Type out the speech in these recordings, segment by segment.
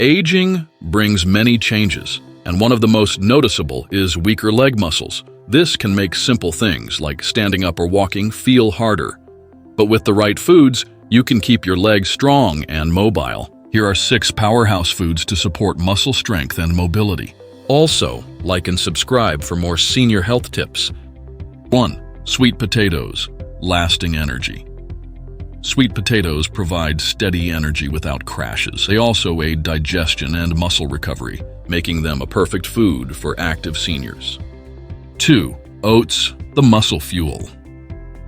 Aging brings many changes, and one of the most noticeable is weaker leg muscles. This can make simple things like standing up or walking feel harder. But with the right foods, you can keep your legs strong and mobile. Here are 6 powerhouse foods to support muscle strength and mobility. Also, like and subscribe for more senior health tips. 1. Sweet potatoes, lasting energy. Sweet potatoes provide steady energy without crashes. They also aid digestion and muscle recovery, making them a perfect food for active seniors. 2. Oats, the muscle fuel.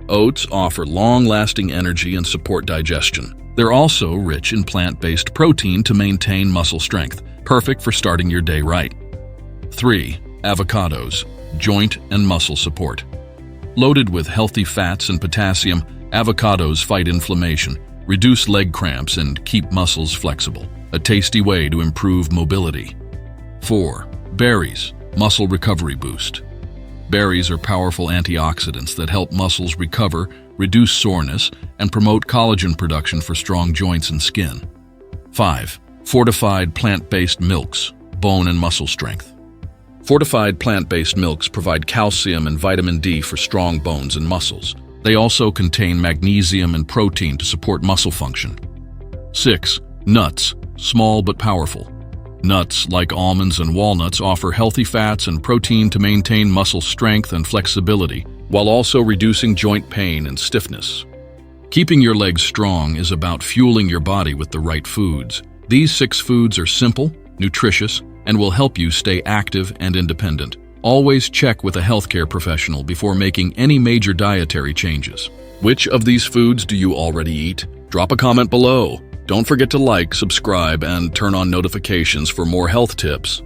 Oats offer long-lasting energy and support digestion. They're also rich in plant-based protein to maintain muscle strength, perfect for starting your day right. 3. Avocados, joint and muscle support. Loaded with healthy fats and potassium, avocados fight inflammation, reduce leg cramps, and keep muscles flexible. A tasty way to improve mobility. 4. Berries, muscle recovery boost. Berries are powerful antioxidants that help muscles recover, reduce soreness, and promote collagen production for strong joints and skin. 5. Fortified plant-based milks, bone and muscle strength. Fortified plant-based milks provide calcium and vitamin D for strong bones and muscles. They also contain magnesium and protein to support muscle function. 6. Nuts, small but powerful. Nuts, like almonds and walnuts, offer healthy fats and protein to maintain muscle strength and flexibility, while also reducing joint pain and stiffness. Keeping your legs strong is about fueling your body with the right foods. These 6 foods are simple, nutritious, and will help you stay active and independent. Always check with a healthcare professional before making any major dietary changes. Which of these foods do you already eat? Drop a comment below. Don't forget to like, subscribe, and turn on notifications for more health tips.